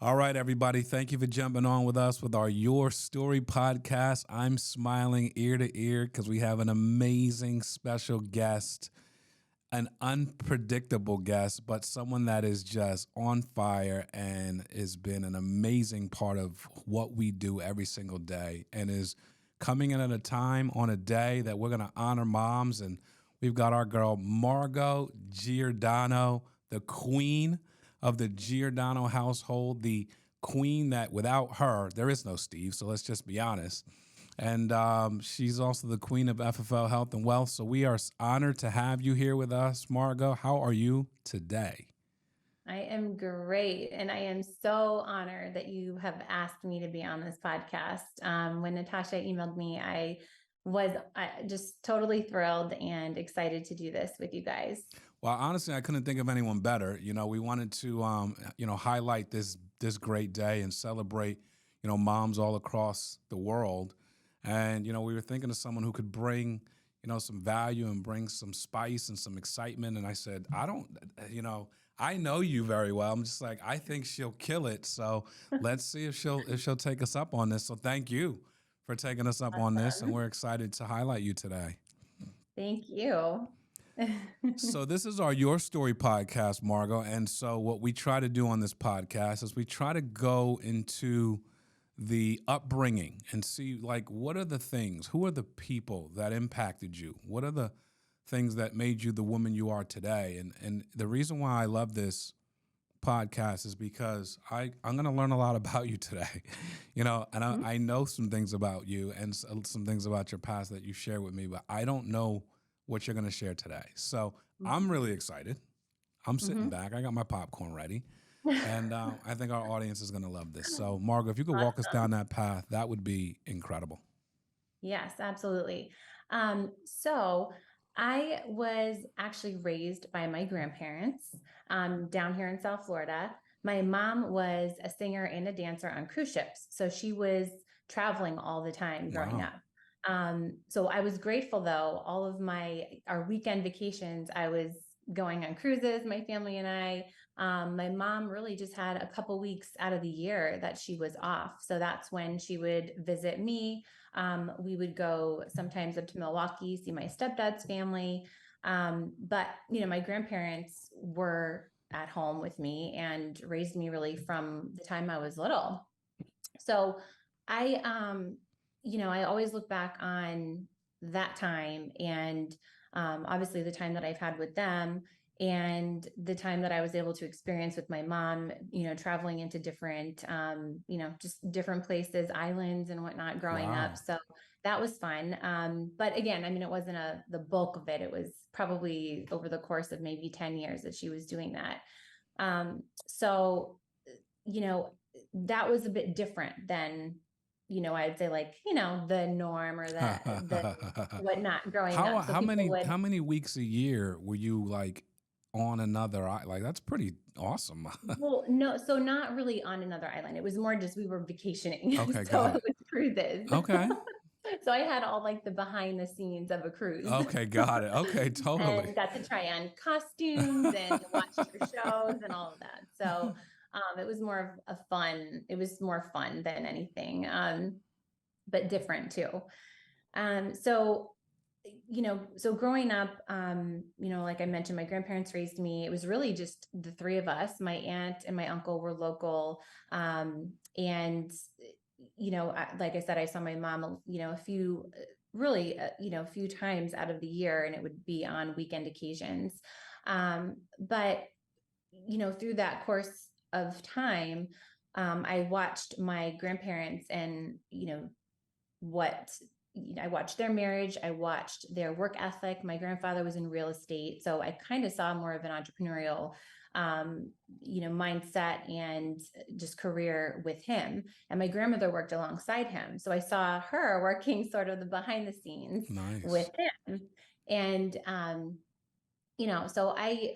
All right, everybody. Thank you for jumping on with us with our Your Story podcast. I'm smiling ear to ear because we have an amazing special guest, an unpredictable guest, but someone that is just on fire and has been an amazing part of what we do every single day and is coming in at a time on a day that we're going to honor moms. And we've got our girl, Margaux Giordano, the queen of the Giordano household, the queen that without her, there is no Steve. So let's just be honest. And she's also the queen of FFL Health and Wealth. So we are honored to have you here with us, Margaux. How are you today? I am great. And I am so honored that you have asked me to be on this podcast. When Natasha emailed me, I was just totally thrilled and excited to do this with you guys. Well, honestly, I couldn't think of anyone better. We wanted to, highlight this great day and celebrate, moms all across the world. And, we were thinking of someone who could bring, some value and bring some spice and some excitement. And I said, I know you very well. I'm just like, I think she'll kill it. So let's see if she'll take us up on this. So thank you for taking us up on this. And we're excited to highlight you today. Thank you. So this is our Your Story podcast, Margaux. And so what we try to do on this podcast is we try to go into the upbringing and see, like, what are the things, who are the people that impacted you? What are the things that made you the woman you are today? And the reason why I love this podcast is because I'm going to learn a lot about you today, and I know some things about you and some things about your past that you share with me, but I don't know what you're going to share today. So I'm really excited. I'm sitting back. I got my popcorn ready. And I think our audience is going to love this. So, Margaux, if you could walk us down that path, that would be incredible. Yes, absolutely. So I was actually raised by my grandparents down here in South Florida. My mom was a singer and a dancer on cruise ships. So she was traveling all the time growing Wow. up. So I was grateful though, all of our weekend vacations, I was going on cruises, my family and I. My mom really just had a couple weeks out of the year that she was off. So that's when she would visit me. We would go sometimes up to Milwaukee, see my stepdad's family. But, my grandparents were at home with me and raised me really from the time I was little. So I, I always look back on that time and obviously the time that I've had with them and the time that I was able to experience with my mom, traveling into different, just different places, islands and whatnot growing up. Wow. So that was fun. But again, I mean, it wasn't the bulk of it. It was probably over the course of maybe 10 years that she was doing that. So, that was a bit different than, I'd say like, the norm or the whatnot growing how up. So how people many would, how many weeks a year were you like on another like that's pretty awesome. well, no, so not really on another island. It was more just we were vacationing. Okay, So got it it. was cruises. Okay. So I had all like the behind the scenes of a cruise Okay, got it. Okay, totally. and got to try on costumes and watch your shows and all of that. So it was more of a fun, it was more fun than anything, but different too. So, so growing up, like I mentioned, my grandparents raised me. It was really just the three of us. My aunt and my uncle were local. And, like I said, I saw my mom, a few, really, a few times out of the year, and it would be on weekend occasions. But, through that course of time, I watched my grandparents and, what I watched their marriage, I watched their work ethic. My grandfather was in real estate, so I kind of saw more of an entrepreneurial mindset and just career with him. And my grandmother worked alongside him. So I saw her working sort of the behind the scenes Nice. with him. And so I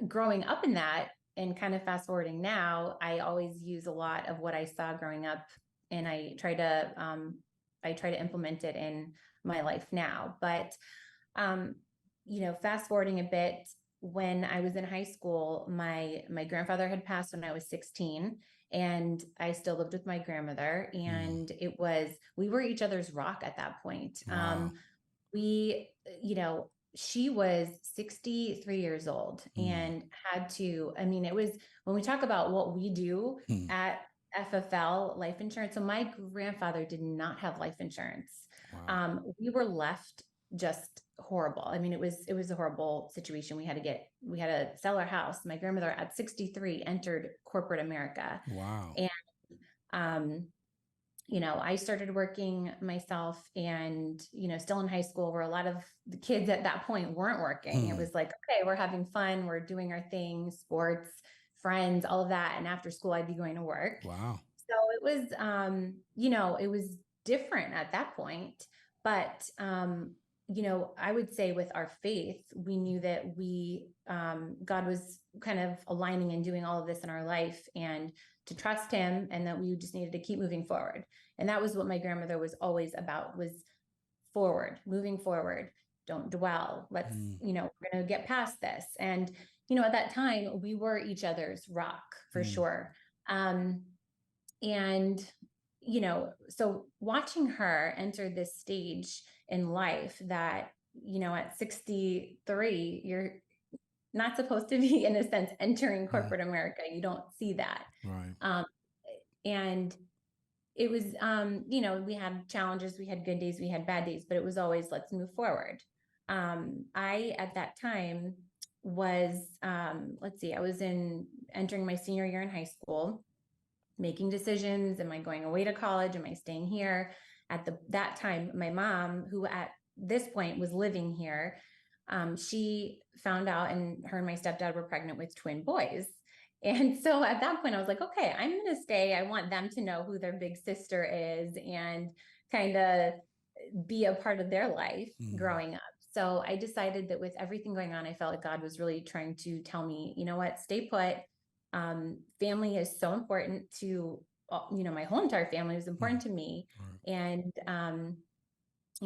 growing up in that and kind of fast forwarding now, I always use a lot of what I saw growing up and I try to implement it in my life now. But, fast forwarding a bit, when I was in high school, my grandfather had passed when I was 16. and I still lived with my grandmother, and we were each other's rock at that point. Wow. We, she was 63 years old Mm. and had to, I mean, it was, when we talk about what we do Mm. at FFL Life Insurance. So my grandfather did not have life insurance. Wow. We were left just horrible. I mean, it was a horrible situation. We had to sell our house. My grandmother at 63 entered corporate America. Wow. And, um, I started working myself and, still in high school where a lot of the kids at that point weren't working. It was like, okay, we're having fun. We're doing our thing, sports, friends, all of that. And after school, I'd be going to work. Wow. So it was, it was different at that point. But, I would say with our faith, we knew that God was kind of aligning and doing all of this in our life, and to trust him, and that we just needed to keep moving forward. And that was what my grandmother was always about, was moving forward. Don't dwell. Let's, we're going to get past this. And, at that time we were each other's rock for sure. And, so watching her enter this stage in life that, at 63, you're not supposed to be, in a sense, entering corporate America. You don't see that. Right. And it was, we had challenges, we had good days, we had bad days, but it was always, let's move forward. I, at that time was, I was entering my senior year in high school, making decisions. Am I going away to college? Am I staying here? At that time, my mom, who at this point was living here, she found out, and her and my stepdad were pregnant with twin boys. And so at that point I was like, okay, I'm going to stay. I want them to know who their big sister is and kind of be a part of their life growing up. So I decided that with everything going on, I felt like God was really trying to tell me, you know what, stay put. Family is so important to, my whole entire family was important to me. And,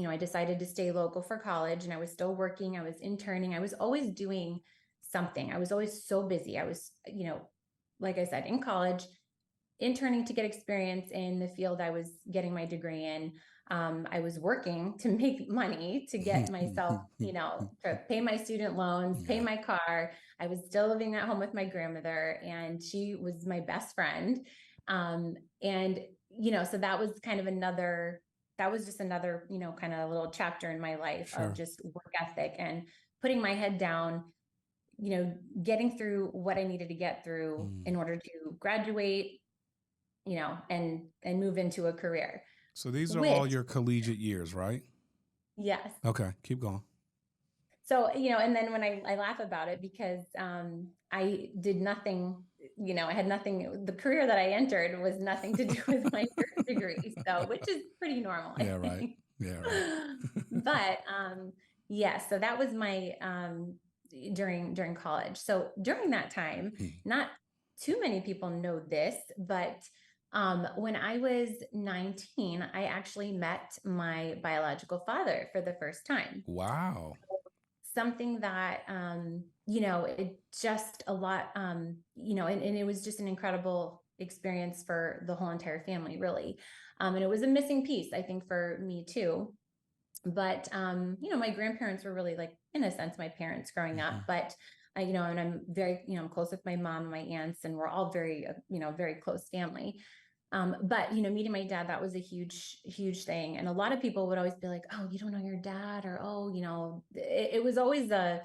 I decided to stay local for college, and I was still working. I was interning. I was always doing something. I was always so busy. I was, like I said, in college, interning to get experience in the field I was getting my degree in. I was working to make money to get myself, to pay my student loans, pay my car. I was still living at home with my grandmother, and she was my best friend. And, so that was kind of just another, kind of little chapter in my life of just work ethic and putting my head down, getting through what I needed to get through in order to graduate, and move into a career. So these are all your collegiate years, right? Yes. Okay, keep going. So, and then when I laugh about it, because I did nothing, I had nothing, the career that I entered was nothing to do with my first degree. So, which is pretty normal. Yeah, right. Yeah, right. But so that was my, during college. So during that time, not too many people know this, but when I was 19, I actually met my biological father for the first time. Wow. Something that, it just a lot, and it was just an incredible experience for the whole entire family, really. And it was a missing piece, I think, for me too. But, my grandparents were really, like, in a sense, my parents growing up, but and I'm very, I'm close with my mom and my aunts, and we're all very, very close family. But, meeting my dad, that was a huge, huge thing. And a lot of people would always be like, oh, you don't know your dad, or, oh, it was always a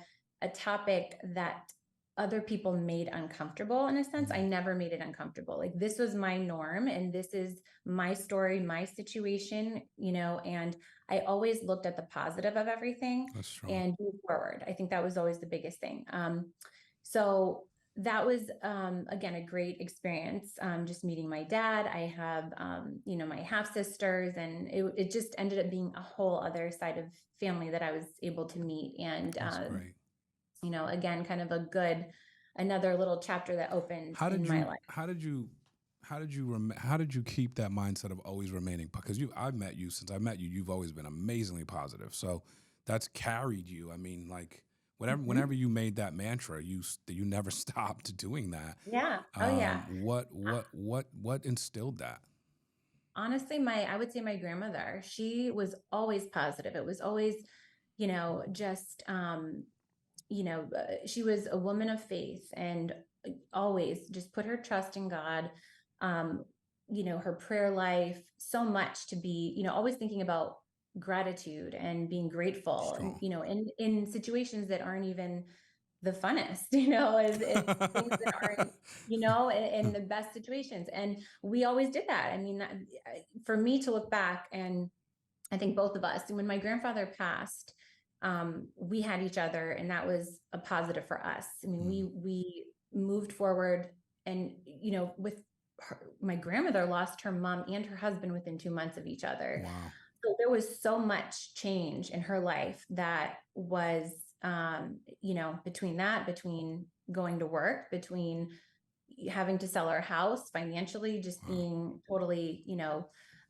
topic that other people made uncomfortable. In a sense, I never made it uncomfortable. Like, this was my norm, and this is my story, my situation, and I always looked at the positive of everything and moved forward. I think that was always the biggest thing. So that was, again, a great experience. Just meeting my dad. I have, my half sisters, and it just ended up being a whole other side of family that I was able to meet. And, again, kind of another little chapter that opened in my life. How did you keep that mindset of always remaining? Because since I met you, you've always been amazingly positive. So that's carried you. I mean, like, Mhm. whenever you made that mantra, you never stopped doing that. Yeah. Oh, yeah. What instilled that? Honestly, I would say my grandmother, she was always positive. It was always, just, she was a woman of faith and always just put her trust in God. Um, her prayer life, so much to be, always thinking about gratitude and being grateful, and, Strong. in situations that aren't even the funnest, it's things that aren't, in the best situations. And we always did that. I mean, for me to look back, and I think both of us, when my grandfather passed, we had each other, and that was a positive for us. I mean, we moved forward, and with my grandmother lost her mom and her husband within 2 months of each other. Wow. So there was so much change in her life that was, between going to work, between having to sell our house financially, just Wow. being totally,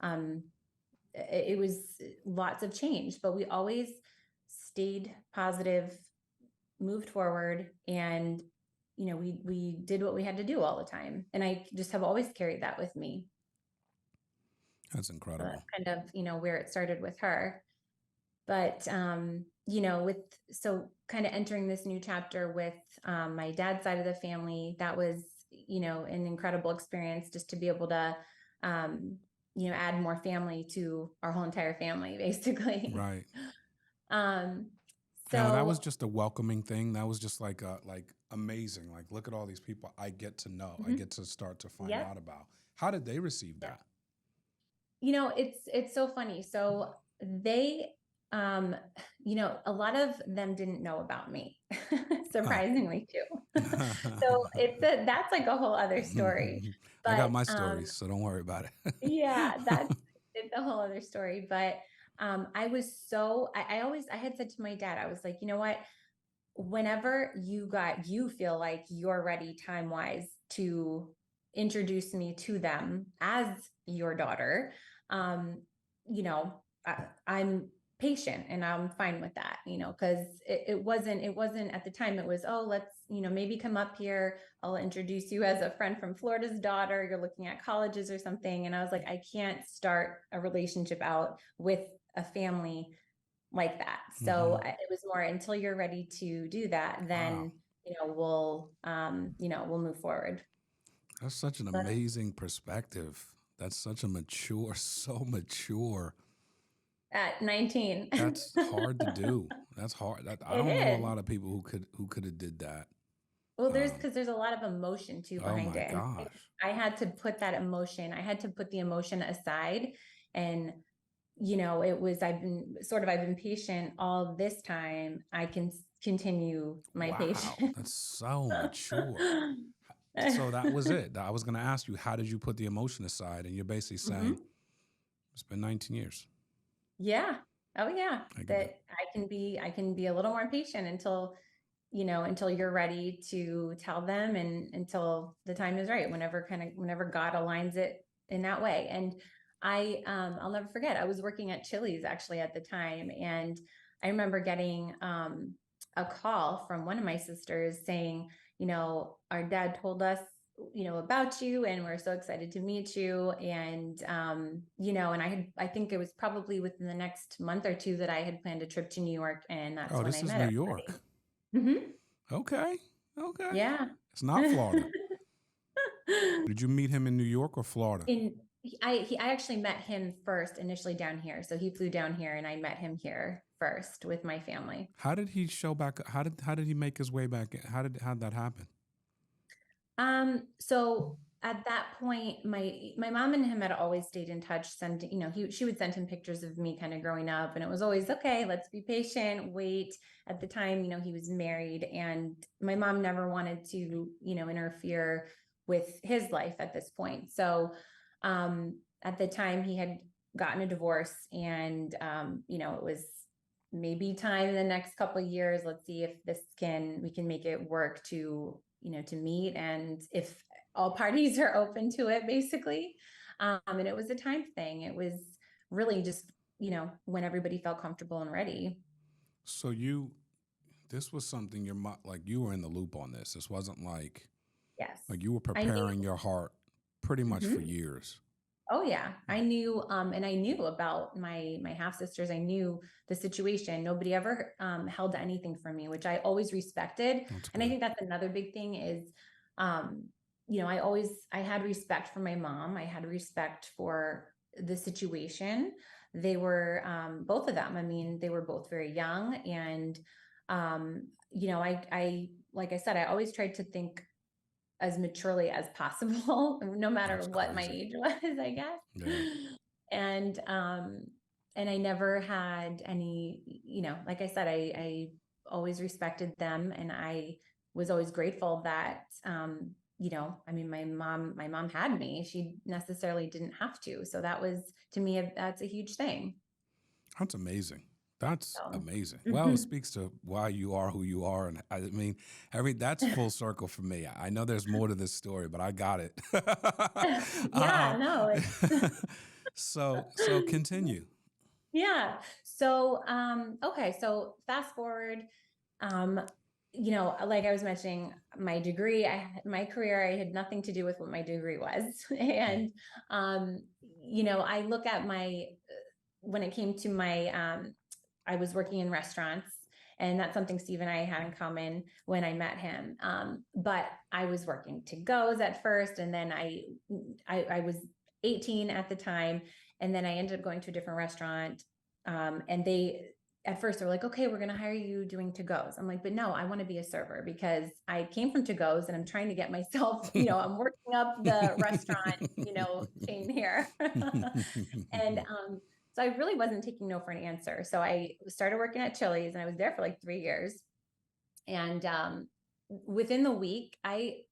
um, it was lots of change, but we always stayed positive, moved forward, and we did what we had to do all the time. And I just have always carried that with me. That's So that's incredible. kind of, where it started with her. But with kind of entering this new chapter with my dad's side of the family, that was, an incredible experience, just to be able to add more family to our whole entire family, basically. Right. Um, Now that was so just a welcoming thing. That was just like amazing. Like, look at all these people I get to know. I mhm, get to start to find yep, out about. How did they receive yep. that? It's so funny. So they, um, a lot of them didn't know about me, Huh. surprisingly too. So that's like a whole other story. I got But my stories, so don't worry about it. yeah, it's a whole other story. But I was I had said to my dad, I was like, you know what? Whenever you feel like you're ready time wise to introduce me to them as your daughter, um you know I'm patient, and I'm fine with that, because it wasn't at the time. It was, oh, let's, maybe come up here, I'll introduce you as a friend from Florida's daughter, you're looking at colleges or something. And I was like, I can't start a relationship out with a family like that. So Hmm. it was more, until you're ready to do that, Wow. then, we'll move forward. That's such an But amazing perspective. That's such a mature, so mature. at 19, That's hard to do. That's hard. I it don't know a is. lot of people who could have did that. Well, Um, because there's a lot of emotion too oh behind my it. And gosh. I had to put that emotion, I had to put the emotion aside. And, I've been patient all this time. I can continue my Wow. patience. That's so mature. So that was it. I was going to ask you, how did you put the emotion aside? And you're basically saying, Mhm. it's been 19 years. Yeah. Oh yeah. I get it. That I can be a little more patient until you're ready to tell them, and until the time is right, whenever God aligns it in that way. And I'll never forget, I was working at Chili's actually at the time, and I remember getting a call from one of my sisters saying, our dad told us, about you, and we're so excited to meet you. And and I think it was probably within the next month or two that I had planned a trip to New York, and that's Oh, when I this is met New York. everybody. Okay. Okay. Yeah. It's not Florida. Did you meet him in New York or Florida? I actually met him first initially down here. So he flew down here, and I met him here first with my family. How did he show back? How did he make his way back? How'd that happen? So at that point, my mom and him had always stayed in touch, she would send him pictures of me kind of growing up, and it was always, okay, let's be patient, wait. At the time, he was married, and my mom never wanted to, interfere with his life at this point. So at the time, he had gotten a divorce, and it was maybe time in the next couple of years, let's see if we can make it work to, to meet, and if all parties are open to it, basically. And it was a time thing. It was really just, when everybody felt comfortable and ready. So you This was something like you were in the loop on this. This wasn't like Yes. you were I knew. preparing your heart pretty much for Mhm. years. Oh yeah, I knew, and I knew about my half sisters. I knew the situation. Nobody ever held anything from me, which I always respected. That's And I good. think that's another big thing is, um, I had respect for my mom. I had respect for the situation. They were both of them. I mean, they were both very young, and I like I said, I always tried to think as maturely as possible, no matter That's what my crazy. age was, I guess. Yeah. And and I never had any, like I said, I always respected them, and I was always grateful that I mean, my mom had me. She necessarily didn't have to. So that was, to me, that's a huge thing. That's amazing. That's So amazing. Well, it speaks to why you are who you are, and I mean, that's full circle for me. I know there's more to this story, but I got it. yeah, um, no, so continue. Yeah. So, okay. So fast forward, um, like I was mentioning, my degree, my career, I had nothing to do with what my degree was. And, um, I look at when it came to I was working in restaurants, and that's something Steve and I had in common when I met him. But I was working to goes at first, and then I was 18 at the time, and then I ended up going to a different restaurant. And at first they're like, okay, we're going to hire you doing to goes. I'm like, but no, I want to be a server because I came from to goes and I'm trying to get myself, I'm working up the restaurant, chain here. And so I really wasn't taking no for an answer. So I started working at Chili's, and I was there for like 3 years. And within the week, I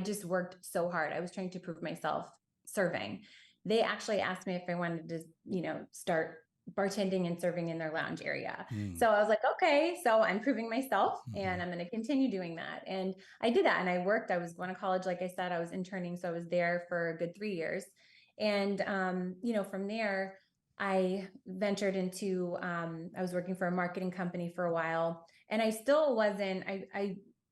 just worked so hard. I was trying to prove myself serving. They actually asked me if I wanted to, start bartending and serving in their lounge area. So I was like, okay, so I'm proving myself and I'm going to continue doing that. And I did that. And I was going to college. Like I said, I was interning. So I was there for a good 3 years. And, from there, I ventured into, I was working for a marketing company for a while, and I still wasn't,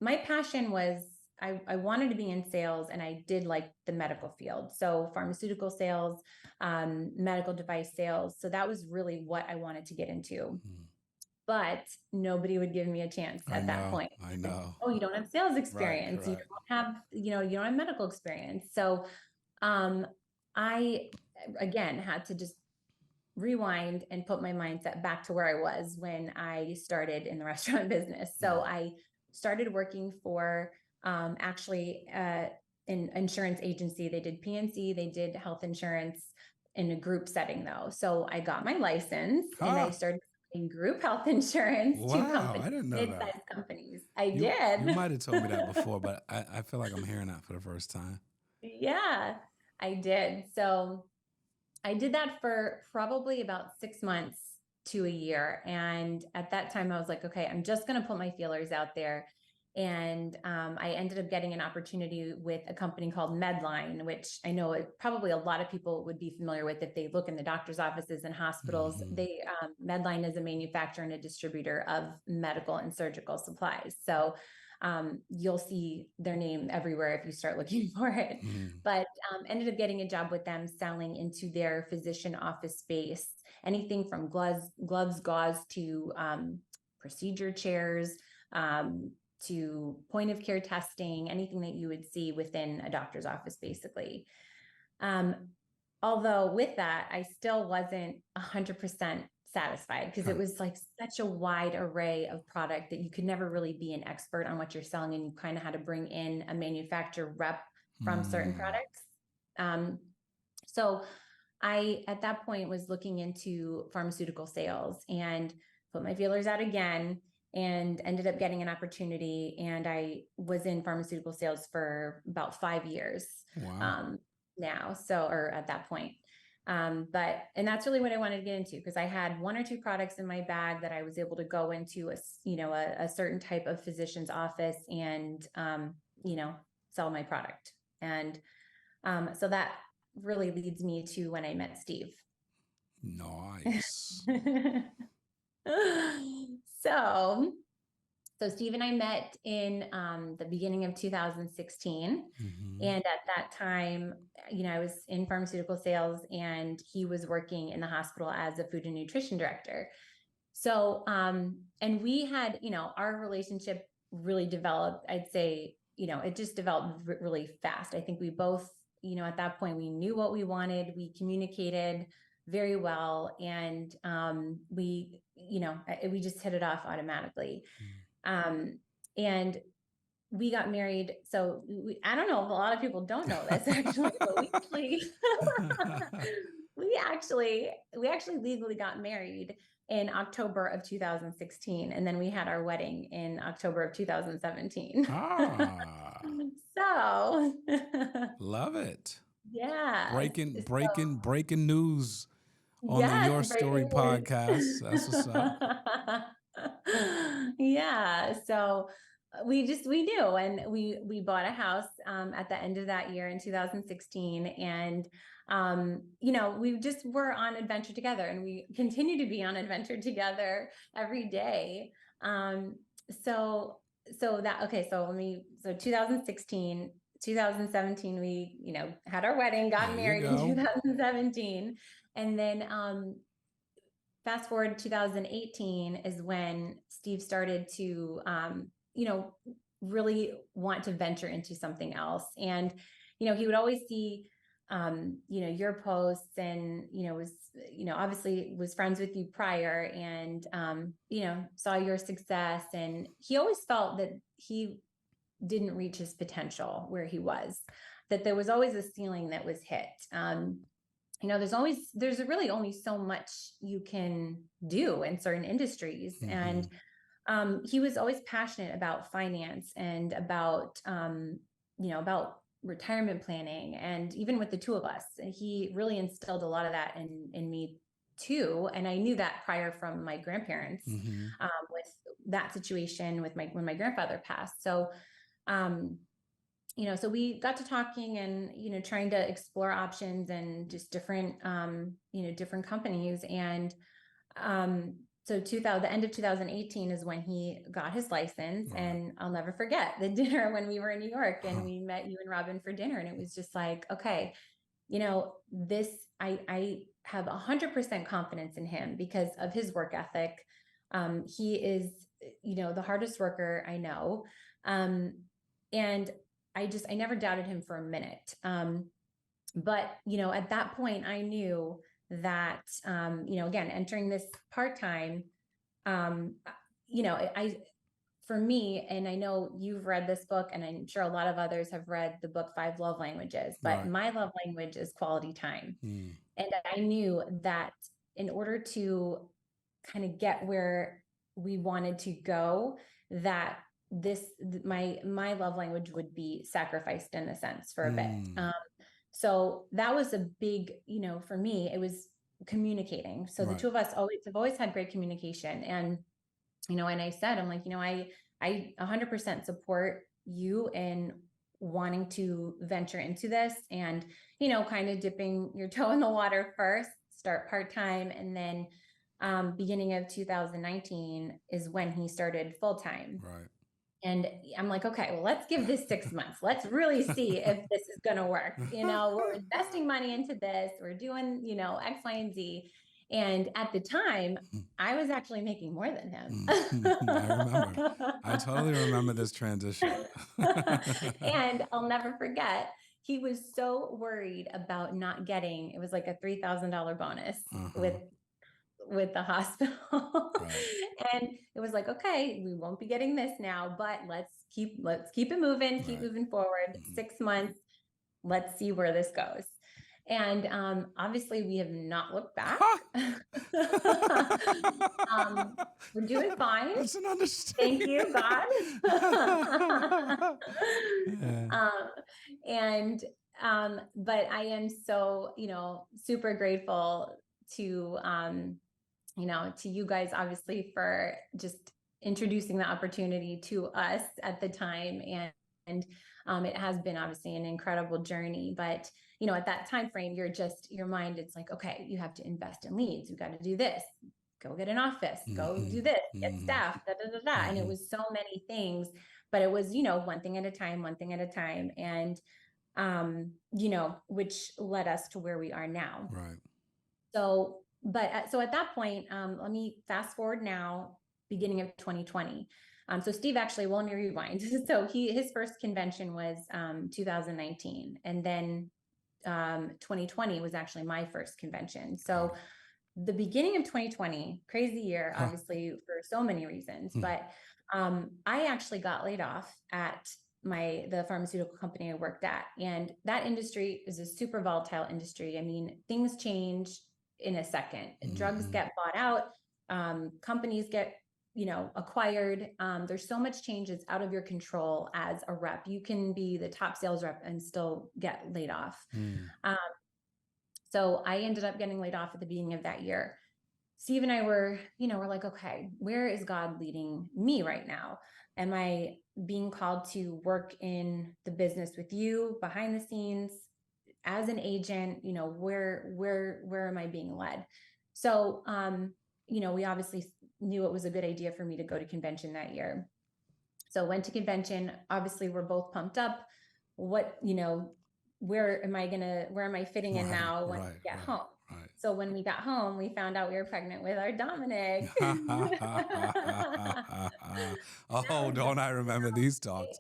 my passion was, I wanted to be in sales, and I did like the medical field. So pharmaceutical sales, medical device sales. So that was really what I wanted to get into. But nobody would give me a chance at that point. I know. Oh, you don't have sales Right, experience. You correct. don't have, you don't have medical experience. So I, again, had to just rewind and put my mindset back to where I was when I started in the restaurant business. So I started working for actually an insurance agency. They did PNC, they did health insurance in a group setting though. So I got my license and I started in group health insurance to Wow, companies, I didn't know that. mid-sized companies. I You did. might have told me that before, but I feel like I'm hearing that for the first time. Yeah, I did. So I did that for probably about 6 months to a year. And at that time, I was like, okay, I'm just going to put my feelers out there. And I ended up getting an opportunity with a company called Medline, which I know probably a lot of people would be familiar with if they look in the doctor's offices and hospitals. Medline is a manufacturer and a distributor of medical and surgical supplies. So you'll see their name everywhere if you start looking for it. But ended up getting a job with them selling into their physician office space, anything from gloves, gauze to procedure chairs, to point of care testing, anything that you would see within a doctor's office, basically. Although with that, I still wasn't 100% satisfied because it was like such a wide array of product that you could never really be an expert on what you're selling, and you kind of had to bring in a manufacturer rep from certain products. So I, at that point, was looking into pharmaceutical sales and put my feelers out again and ended up getting an opportunity. And I was in pharmaceutical sales for about 5 years. Wow. Now. So, or at that point. And that's really what I wanted to get into because I had one or two products in my bag that I was able to go into a certain type of physician's office and, sell my product. And so that really leads me to when I met Steve. Nice. So Steve and I met in the beginning of 2016. Mm-hmm. And at that time, I was in pharmaceutical sales and he was working in the hospital as a food and nutrition director. So, and we had, our relationship really developed, I'd say, it just developed really fast. I think we both, at that point, we knew what we wanted. We communicated very well. And we just hit it off automatically. And we got married. So I don't know if a lot of people don't know this actually, but we actually legally got married in October of 2016. And then we had our wedding in October of 2017. So love it. Yeah. Breaking news on the Your Story podcast. That's what's up. Yeah. So we do. And we bought a house at the end of that year in 2016. And, we just were on adventure together and we continue to be on adventure together every day. So 2016, 2017, we, had our wedding, got married in 2017. And then, fast forward 2018 is when Steve started to, really want to venture into something else. And, he would always see, your posts and, obviously was friends with you prior and, saw your success. And he always felt that he didn't reach his potential where he was, that there was always a ceiling that was hit. There's really only so much you can do in certain industries. Mm-hmm. And he was always passionate about finance and about retirement planning. And even with the two of us, he really instilled a lot of that in me too. And I knew that prior from my grandparents, Mm-hmm. with that situation when my grandfather passed. So, so we got to talking and, trying to explore options and just different, different companies. And, so the end of 2018 is when he got his license. Right. And I'll never forget the dinner when we were in New York and we met you and Robin for dinner. And it was just like, okay, I have 100% confidence in him because of his work ethic. He is, the hardest worker I know. And I never doubted him for a minute. But, at that point I knew that, again, entering this part-time, for me, and I know you've read this book and I'm sure a lot of others have read the book 5 Love Languages, but right. My love language is quality time. And I knew that in order to kind of get where we wanted to go, that my love language would be sacrificed in a sense for a bit. So that was a big, for me, it was communicating. So right. The two of us have always had great communication. And, and I said, I'm like, I 100% support you in wanting to venture into this and, kind of dipping your toe in the water first, start part-time. And then, beginning of 2019 is when he started full-time. Right. And I'm like, okay, well, let's give this 6 months. Let's really see if this is going to work. We're investing money into this. We're doing, X, Y, and Z. And at the time, I was actually making more than him. I remember. I totally remember this transition. And I'll never forget, he was so worried about not getting, it was like a $3,000 bonus with the hospital. Right. And it was like, okay, we won't be getting this now, but let's keep it moving, keep moving forward. 6 months. Let's see where this goes. And obviously we have not looked back. We're doing fine. That's an understatement. Thank you, God. But I am so, super grateful to, to you guys, obviously, for just introducing the opportunity to us at the time. And it has been obviously an incredible journey, but, at that time frame, your mind, it's like, okay, you have to invest in leads. You got to do this, go get an office, go Mm-hmm. do this, get Mm-hmm. staff, da, da, da, da. And it Mm-hmm. was so many things, but it was, you know, one thing at a time, one thing at a time. And, you know, which led us to where we are now. Right. So, so at that point, let me fast forward now, beginning of 2020. So Steve actually, well, let me rewind. So his first convention was 2019, and then 2020 was actually my first convention. So the beginning of 2020, crazy year, Huh. obviously for so many reasons, Hmm. but I actually got laid off at the pharmaceutical company I worked at, and that industry is a super volatile industry. I mean, things change in a second. Drugs get bought out, companies get, you know, acquired. There's so much change, it's out of your control as a rep. You can be the top sales rep and still get laid off. So I ended up getting laid off at the beginning of that year. Steve and I were, you know, we're like, okay, where is God leading me right now? Am I being called to work in the business with you behind the scenes as an agent? You know, where am I being led? So, you know, we obviously knew it was a good idea for me to go to convention that year. So went to convention. Obviously, we're both pumped up. What, you know, where am I fitting in now when we get home? Right. So when we got home, we found out we were pregnant with our Dominic. Oh, don't I remember these talks?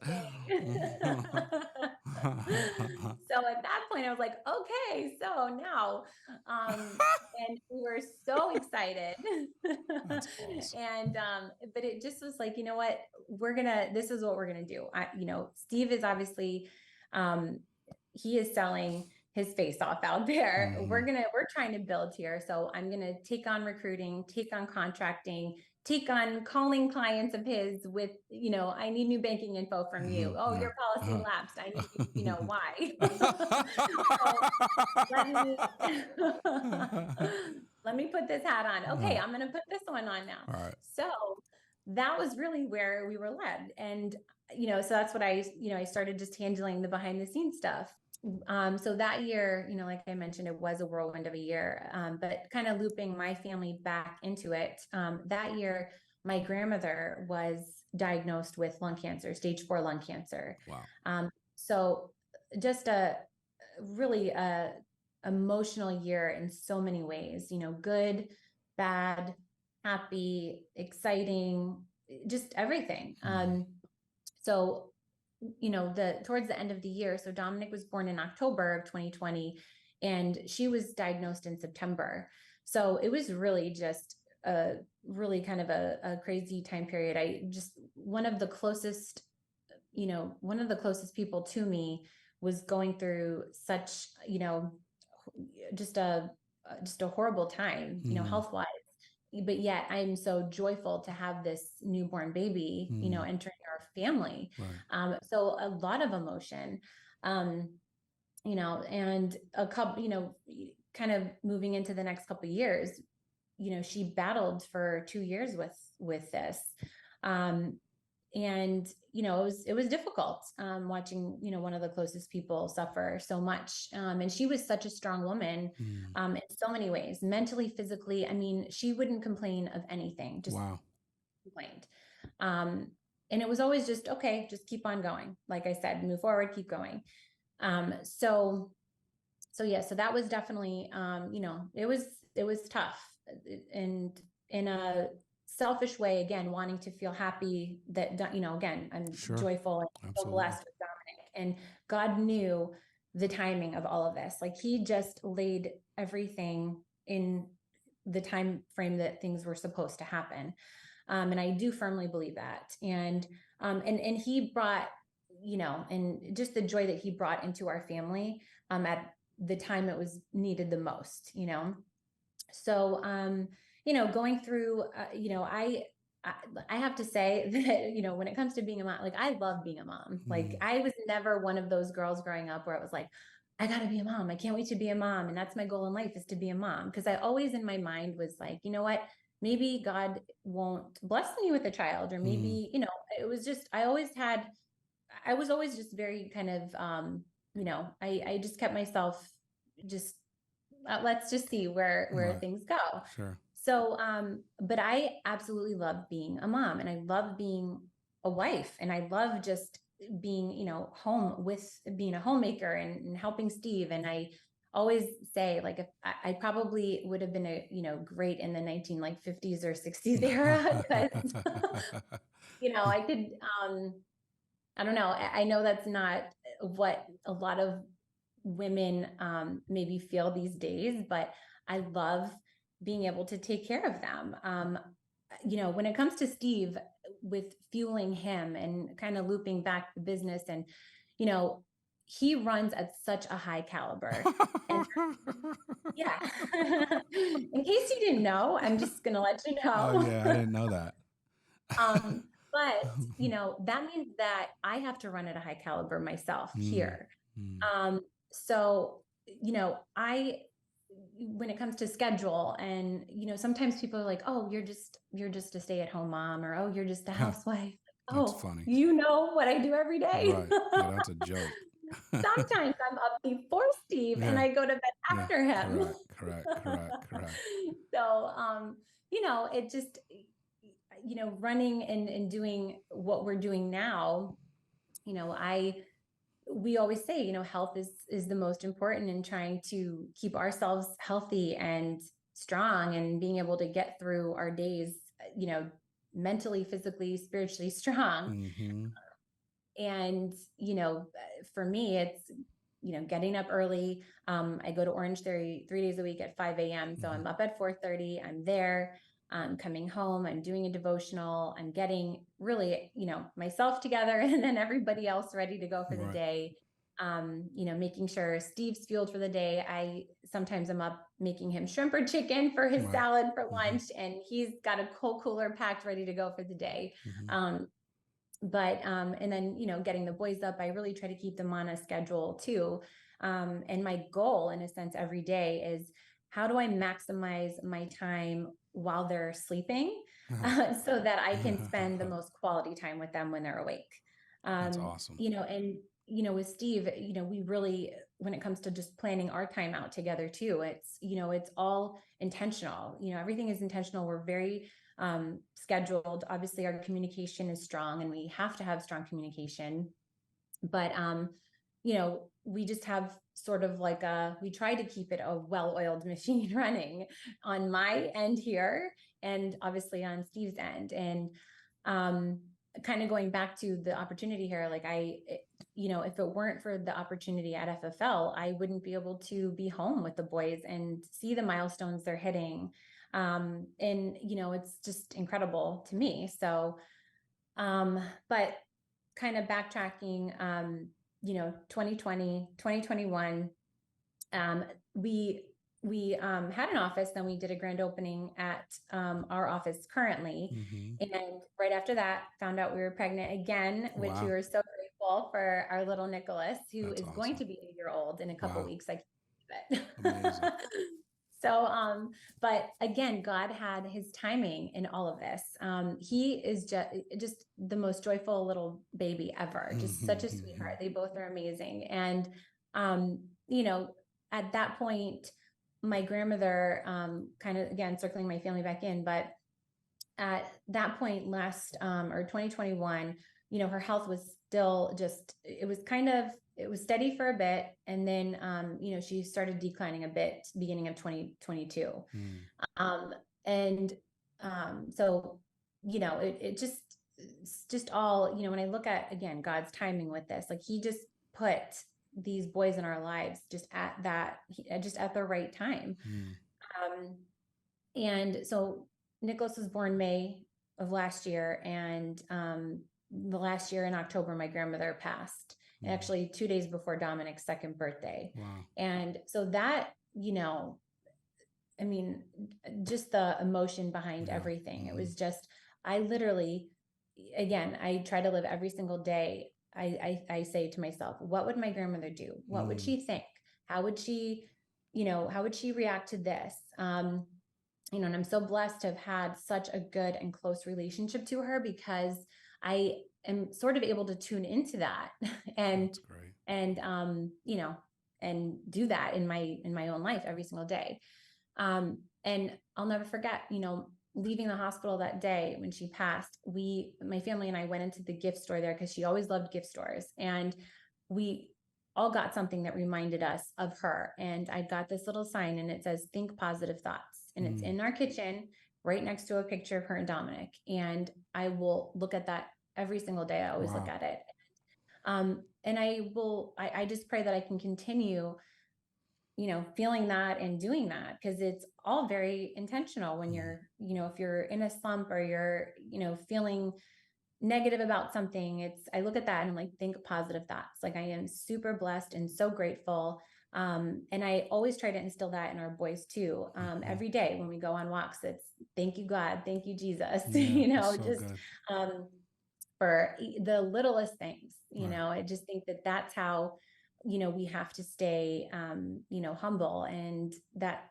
So at that point, I was like, okay, so now, and we were so excited. That's awesome. And, but it just was like, you know what, this is what we're going to do. You know, Steve is obviously, he is selling his face off out there. We're trying to build here. So I'm going to take on recruiting, take on contracting, take on calling clients of his with, you know, I need new banking info from you. Oh, your policy lapsed. I need, you know, why? Let me put this hat on. Okay, I'm going to put this one on now. All right. So that was really where we were led. And, you know, so that's what I started just handling the behind the scenes stuff. So that year, you know, like I mentioned, it was a whirlwind of a year, but kind of looping my family back into it. That year, my grandmother was diagnosed with lung cancer, stage 4 lung cancer. Wow. So just a really emotional year in so many ways, you know, good, bad, happy, exciting, just everything. So, you know, towards the end of the year, so Dominic was born in October of 2020, and she was diagnosed in September. So it was really just a really kind of a crazy time period. One of the closest people to me was going through such, you know, just a horrible time, you know, health-wise. But yet I'm so joyful to have this newborn baby, you know, entering our family. Right. So a lot of emotion, you know, and a couple, you know, kind of moving into the next couple of years, you know, she battled for 2 years with this. And, you know, it was difficult, watching, you know, one of the closest people suffer so much. And she was such a strong woman, in so many ways, mentally, physically. I mean, she wouldn't complain of anything, just complained. And it was always just, okay, just keep on going. Like I said, move forward, keep going. So that was definitely, you know, it was tough, and in a selfish way, again, wanting to feel happy that, you know, again, I'm joyful and so blessed with Dominic, and God knew the timing of all of this. Like he just laid everything in the time frame that things were supposed to happen. And I do firmly believe that. And he brought, you know, and just the joy that he brought into our family, at the time it was needed the most, you know? So, you know, going through, you know, I have to say that, you know, when it comes to being a mom, like I love being a mom. Like I was never one of those girls growing up where it was like, I gotta be a mom. I can't wait to be a mom. And that's my goal in life, is to be a mom. Cause I always in my mind was like, you know what, maybe God won't bless me with a child, or maybe, you know, it was just, I was always just very kind of, you know, I just kept myself just, let's just see where things go. So, but I absolutely love being a mom, and I love being a wife, and I love just being, home with being a homemaker and helping Steve. And I always say, like, if I probably would have been great in the 50s or 60s era, because, I could, I don't know. I know that's not what a lot of women maybe feel these days, but I love being able to take care of them. When it comes to Steve, with fueling him and kind of looping back the business, and, he runs at such a high caliber. And yeah, in case you didn't know, I'm just going to let you Oh know. yeah, I didn't know that. But, that means that I have to run at a high caliber myself here. Mm. So, when it comes to schedule, and, sometimes people are like, oh, you're just a stay-at-home mom, or, oh, you're just a housewife. That's Oh, funny. you know what I do every day. Right. Yeah, that's a joke. Sometimes I'm up before Steve and Yeah. I go to bed Yeah. after him. Correct. So, it just, running and doing what we're doing now, we always say, health is the most important, in trying to keep ourselves healthy and strong, and being able to get through our days, mentally, physically, spiritually strong. Mm-hmm. And, for me, it's, getting up early. I go to Orange Theory 3 days a week at 5 a.m. So I'm up at 4:30. I'm there. Coming home, I'm doing a devotional. I'm getting really, myself together, and then everybody else ready to go for the Right. day. Making sure Steve's fueled for the day. Sometimes I'm up making him shrimp or chicken for his Right. salad for lunch, and he's got a cold cooler packed ready to go for the day. Mm-hmm. And then, getting the boys up, I really try to keep them on a schedule too. And my goal, in a sense, every day is, how do I maximize my time while they're sleeping, so that I can spend the most quality time with them when they're awake. That's awesome. And, with Steve, we really, when it comes to just planning our time out together too, it's all intentional. Everything is intentional. We're very scheduled. Obviously, our communication is strong, and we have to have strong communication. But we just have sort of like we try to keep it a well-oiled machine running on my end here, and obviously on Steve's end. And kind of going back to the opportunity here, like if it weren't for the opportunity at FFL, I wouldn't be able to be home with the boys and see the milestones they're hitting. And, it's just incredible to me. So, but kind of backtracking, 2020, 2021, we had an office, then we did a grand opening at our office currently. Mm-hmm. And right after that, found out we were pregnant again, which we Wow. were so grateful for our little Nicholas, who That's is going awesome. to be a year old in a couple Wow. weeks. I can't believe it. Amazing. So, but again, God had his timing in all of this. He is just the most joyful little baby ever, just such a sweetheart. They both are amazing. And, at that point, my grandmother, kind of, again, circling my family back in, but at that point last, or 2021, her health was still just, it was steady for a bit. And then, she started declining a bit beginning of 2022. And, so, it's just all, when I look at, again, God's timing with this, like, he just put these boys in our lives just at the right time. And so Nicholas was born May of last year, and the last year in October, my grandmother passed, actually 2 days before Dominic's second birthday. Wow. And so that, I mean, just the emotion behind everything. It was just, I literally, again, I try to live every single day. I say to myself, what would my grandmother do? What would she think? How would she react to this? And I'm so blessed to have had such a good and close relationship to her, because I am sort of able to tune into that and, That's great. and, and do that in my own life every single day. And I'll never forget, leaving the hospital that day when she passed, my family and I went into the gift store there because she always loved gift stores. And we all got something that reminded us of her. And I got this little sign and it says, think positive thoughts. And it's in our kitchen right next to a picture of her and Dominic. And I will look at that every single day. I always look at it. And I just pray that I can continue, feeling that and doing that, because it's all very intentional when you're, if you're in a slump or you're, feeling negative about something, I look at that and I'm like, think positive thoughts. Like, I am super blessed and so grateful. And I always try to instill that in our boys too. Every day when we go on walks, it's thank you, God, thank you, Jesus, So just, good. for the littlest things, Right. I just think that that's how, we have to stay, humble. And that,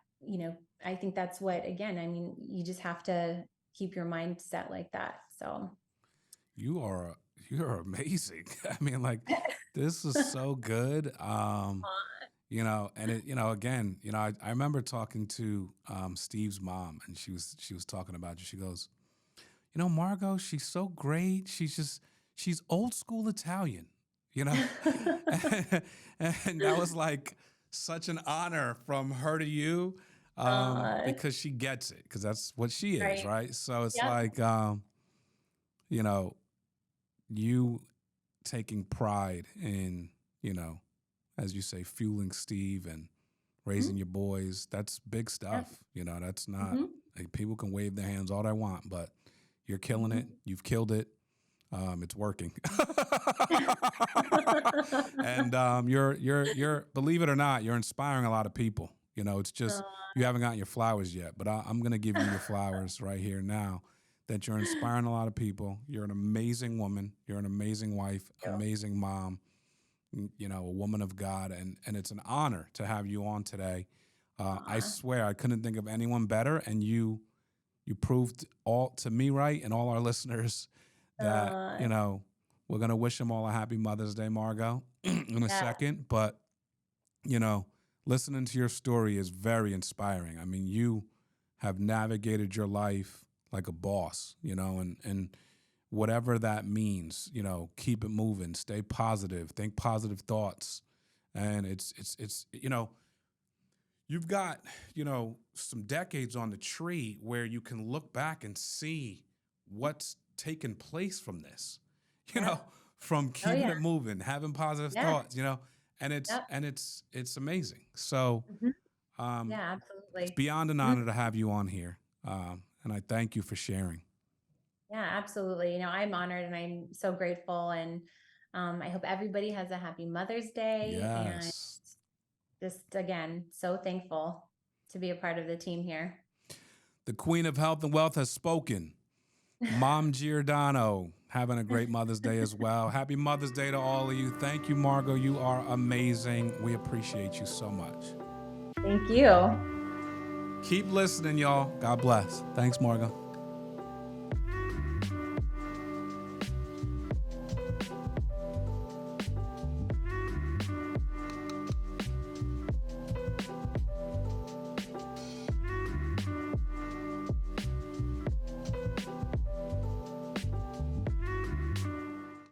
I think that's what, again, I mean, you just have to keep your mindset like that. So You're amazing. I mean, like, this is so good. And again, I remember talking to Steve's mom, and she was talking about you. She goes, Margaux, she's so great. She's old school Italian, you know? And that was like such an honor from her to you, because she gets it, because that's what she is, right? So it's like, you taking pride in, as you say, fueling Steve and raising your boys. That's big stuff. That's not, like, people can wave their hands all they want, but you're killing it. You've killed it. It's working. And you're believe it or not, you're inspiring a lot of people. It's just you haven't gotten your flowers yet, but I'm going to give you your flowers right here now, that you're inspiring a lot of people. You're an amazing woman. You're an amazing wife, amazing mom, a woman of God. And it's an honor to have you on today. I swear I couldn't think of anyone better. And you proved all to me right, and all our listeners, that, we're going to wish them all a happy Mother's Day, Margaux, in a second. But, listening to your story is very inspiring. I mean, you have navigated your life like a boss, and whatever that means, keep it moving, stay positive, think positive thoughts. And it's you've got, some decades on the tree where you can look back and see what's taken place from this, from keeping it moving, having positive thoughts, and it's amazing. So, absolutely. it's beyond an honor to have you on here. And I thank you for sharing. Yeah, absolutely. I'm honored and I'm so grateful. And I hope everybody has a happy Mother's Day. Yes. And just, again, so thankful to be a part of the team here. The Queen of Health and Wealth has spoken. Mom Giordano, having a great Mother's Day as well. Happy Mother's Day to all of you. Thank you, Margaux. You are amazing. We appreciate you so much. Thank you. Keep listening, y'all. God bless. Thanks, Margaux.